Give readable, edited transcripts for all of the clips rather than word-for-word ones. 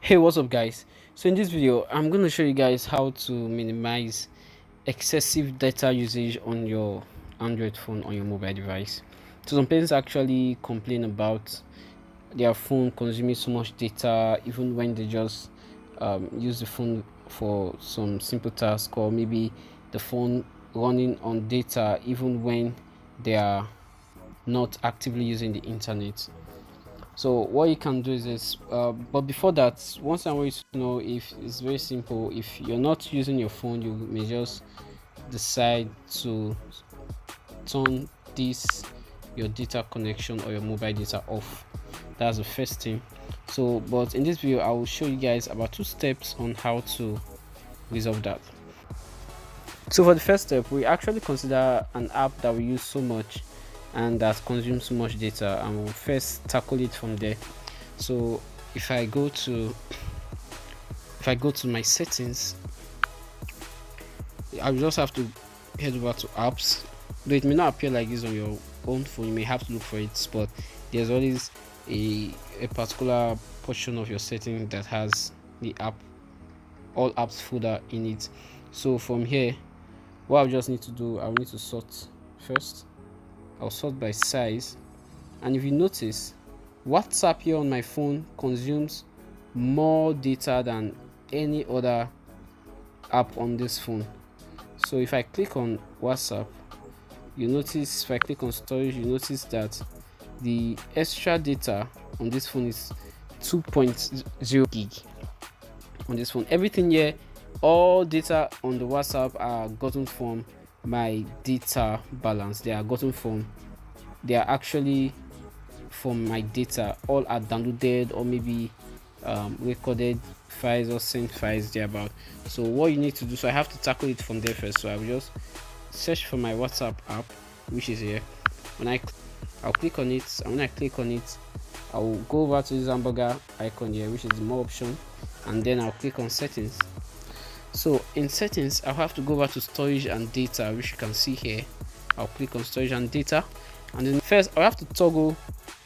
Hey, what's up, guys? So in this video I'm going to show you guys how to minimize excessive data usage on your Android phone, on your mobile device. So some parents actually complain about their phone consuming so much data even when they just use the phone for some simple task, or maybe the phone running on data even when they are not actively using the internet. So what you can do is this, but before that, once I want you to know, if it's very simple. If you're not using your phone, you may just decide to turn this your data connection or your mobile data off. That's the first thing. So but in this video I will show you guys about 2 steps on how to resolve that. So for the first step, we actually consider an app that we use so much and that consumes so much data, and we'll first tackle it from there. So if I go to my settings, I will just have to head over to apps. Though it may not appear like this on your own phone, you may have to look for it, but there's always a particular portion of your setting that has the app, all apps folder in it. So from here, what I just need to do, I'll need to sort first. I'll sort by size, and if you notice, WhatsApp here on my phone consumes more data than any other app on this phone. So if I click on WhatsApp, you notice, if I click on storage, you notice that the extra data on this phone is 2.0 gig on this phone. Everything here, all data on the WhatsApp are gotten from my data balance. They are actually from my data. All are downloaded or maybe recorded files or sent files thereabout. So what you need to do, so I have to tackle it from there first. So I will just search for my WhatsApp app, which is here. I'll click on it, and when I click on it, I will go over to this hamburger icon here, which is the more option, and then I'll click on settings. So in settings, I'll have to go over to storage and data, which you can see here. I'll click on storage and data, and then first I'll have to toggle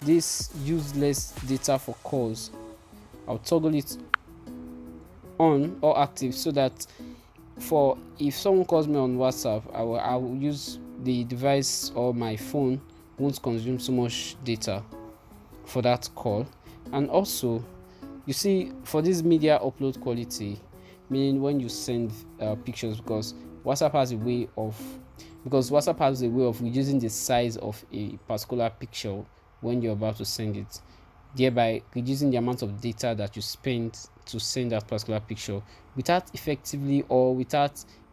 this useless data for calls. I'll toggle it on or active, so that for if someone calls me on WhatsApp, I will use the device, or my phone won't consume so much data for that call. And also, you see, for this media upload quality, meaning when you send pictures, because WhatsApp has a way of reducing the size of a particular picture when you're about to send it, thereby reducing the amount of data that you spend to send that particular picture, without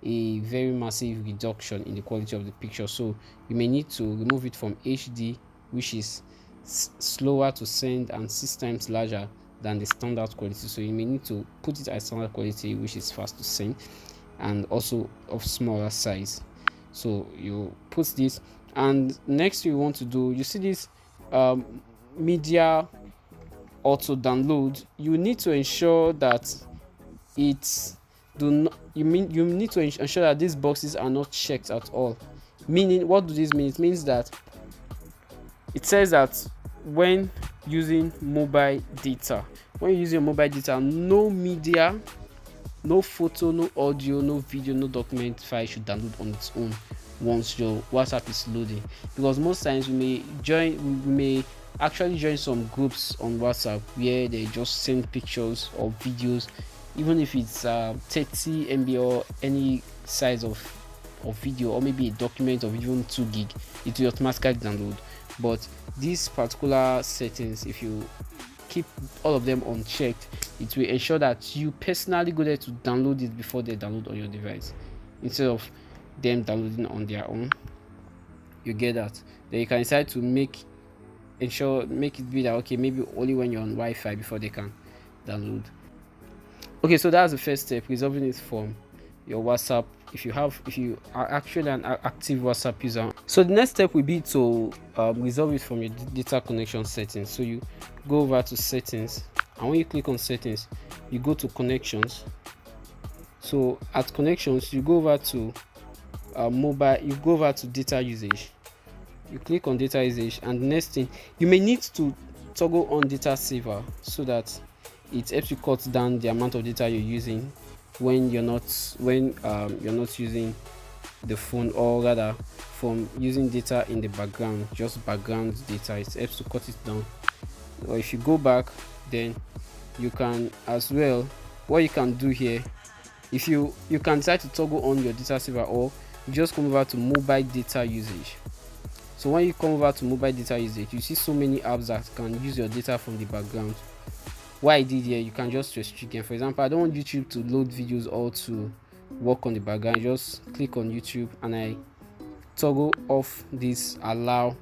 a very massive reduction in the quality of the picture. So you may need to remove it from HD, which is slower to send and 6 times larger than the standard quality. So you may need to put it at standard quality, which is fast to send and also of smaller size. So you put this, and next you want to do, you see this media auto download. You need to ensure that you need to ensure that these boxes are not checked at all. Meaning, what does this mean? It means that it says that when using mobile data, no media, no photo, no audio, no video, no document file should download on its own once your WhatsApp is loading. Because most times we may actually join some groups on WhatsApp where they just send pictures or videos, even if it's 30 MB or any size of video, or maybe a document of even 2 gig, it will automatically download. But these particular settings, if you keep all of them unchecked, it will ensure that you personally go there to download it before they download on your device, instead of them downloading on their own. You get that? Then you can decide to make it be that, okay, maybe only when you're on Wi-Fi before they can download. Okay, so that's the first step, resolving it from your WhatsApp, if you are actually an active WhatsApp user. So the next step will be to resolve it from your data connection settings. So you go over to settings, and when you click on settings, you go to connections. So at connections, you go over to mobile, you go over to data usage, you click on data usage, and the next thing, you may need to toggle on data saver, so that it helps you cut down the amount of data you're using when you're not using the phone, or rather from using data in the background, just background data. It helps to cut it down. Or if you go back, then you can as well, what you can do here, if you can decide to toggle on your data saver, or you just come over to mobile data usage. So when you come over to mobile data usage, you see so many apps that can use your data from the background. What I did here, you can just restrict them. For example, I don't want YouTube to load videos or to work on the background. I just click on YouTube and I toggle off this allow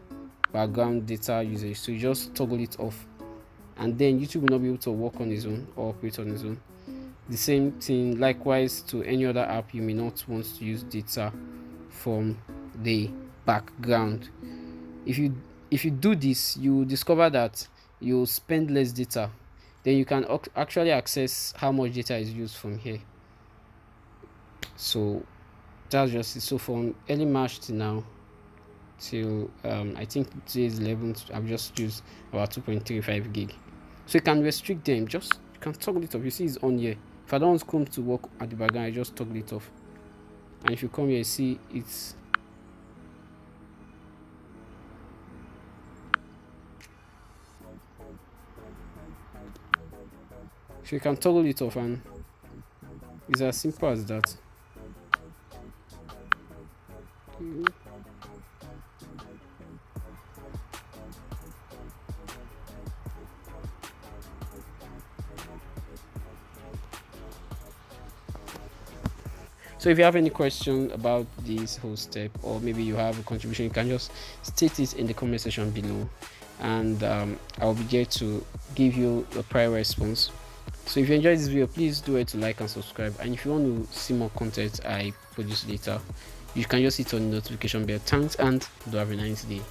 background data usage. So you just toggle it off, and then YouTube will not be able to work on its own or operate on its own. The same thing likewise to any other app you may not want to use data from the background. If you do this, you discover that you spend less data. Then you can actually access how much data is used from here. So that's just it. So from early March to now, till I think today is 11th, I've just used about 2.35 gig. So you can restrict them, just you can toggle it off. You see it's on here. If I don't want Chrome to work at the background, I just toggle it off. And if you come here, see it's so you can toggle it off, and it's as simple as that. So if you have any question about this whole step, or maybe you have a contribution, you can just state it in the comment section below, and I'll be there to give you a prior response. So if you enjoyed this video, please do it to like and subscribe, and if you want to see more content I produce later, you can just hit on the notification bell. Thanks, and do have a nice day.